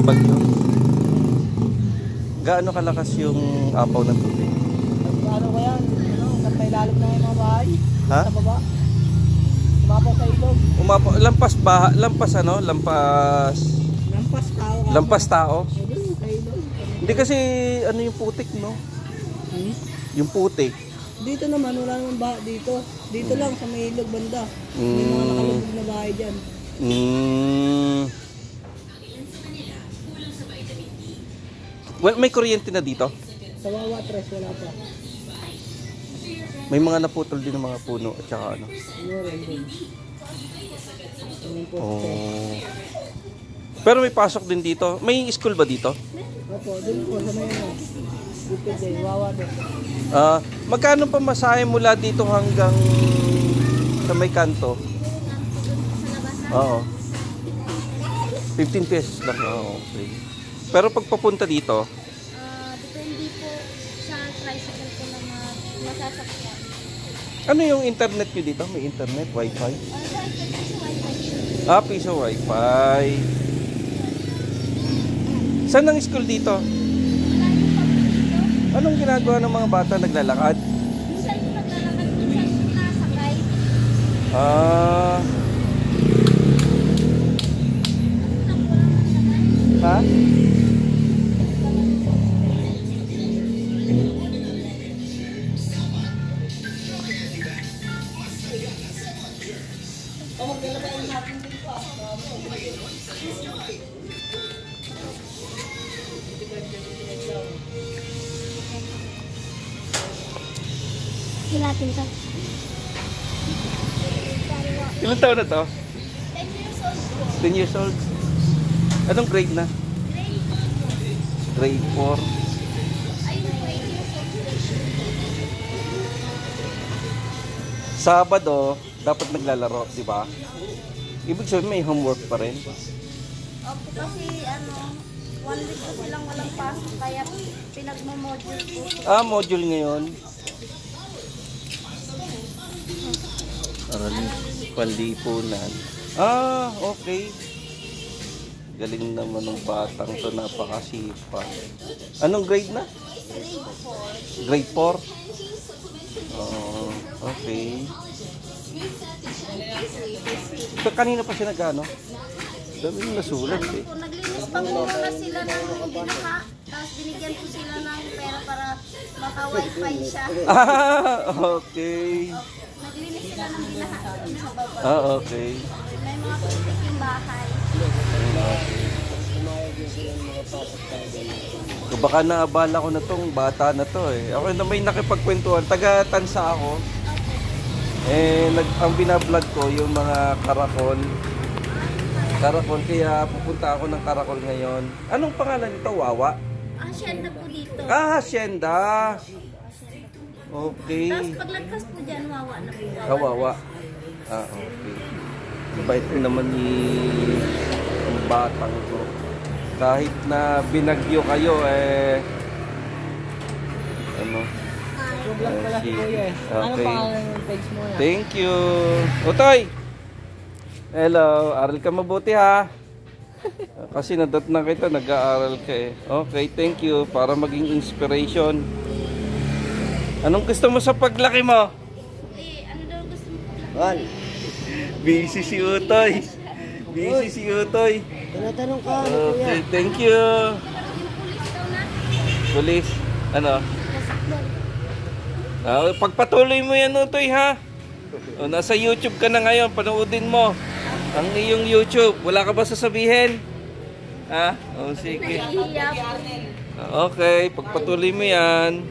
bagyo. Gaano kalakas yung apaw ng tubig? Ano ba yan? Kantay lalim na yung mga bahay. Ha? Sa baba. Umapaw sa ilog. Umapaw, lampas ba? Lampas ano? Lampas... Lampas tao. Lampas tao? Ayun, sa ilog. Hindi kasi ano yung putik, no? Yung putik. Dito naman, wala naman ba dito. Dito lang sa may ilog banda. May mga nakalubog na bahay dyan. Well, may kuryente na dito? Sa Wawa Tres, wala pa. May mga naputol din ng mga puno at saka ano? Meron din. Oh. Pero may pasok din dito. May school ba dito? Opo, dun po sa may Bukid din, Wawa din. Magkano pa masahe mula dito hanggang sa may kanto? Oo. 15 pesos lang. Oo, okay. Pero pag papunta dito? Depende po sa tricycle ko na masasakyan. Ano yung internet nyo dito? May internet? Wi-Fi? Piso Wi-Fi. Saan ang school dito? Anong ginagawa ng mga bata? Naglalakad? Minsan po naglalakad, minsan po nasakay. Ha? Hilatin to. Ilang taon na to? 10 years old po. 10 years old. Anong grade na? Grade 4. Ayun po, 8 years old. Sabado, dapat naglalaro, di ba? Ibig sabihin may homework pa rin. Opo, kasi 1 week po silang walang pasok, kaya pinagmo-module po. Module ngayon. Araling Panlipunan. Okay. Galing naman ng batang to, napakasipag. Anong grade na? Grade 4. Okay. So, kanina pa siya nag-ano? Dami yung nasulat eh. Naglinis pa muna sila ng binaha, tapos binigyan po sila ng pera para maka-wifi siya. Okay. Naglinis sila ng binaha sa baba. Okay. May mga putik yung bahay. So, baka naabala ko na tong bata na to eh. Ako na may nakipagkwentuhan. Taga-Tansa ako. Ang binablog ko yung mga karakol. Karakol, kaya pupunta ako ng karakol ngayon. Anong pangalan nito? Wawa? Hacienda po dito. Hacienda. Okay. Tapos paglagpas po dyan, wawa na po. Kawawa. Okay. Mabait din naman ni ang batang ko. Kahit na binagyo kayo, Okay. Ano pangalan ng page mo na? Thank you. Utoy! Hello, aral ka mabuti ha. Kasi nadat na kita, nag-aaral ka eh. Okay, thank you. Para maging inspiration. Anong gusto mo sa paglaki mo? Ano daw gusto mo? Busy si Utoy. Busy si Utoy. Tinatanong ka, Okay, thank you. Police? Ano? Pagpatuloy mo yan, Utoy, ha? Nasa YouTube ka na ngayon, panoodin mo ang iyong YouTube. Wala ka ba sasabihin? Ha? Sige. Okay, pagpatuloy mo yan.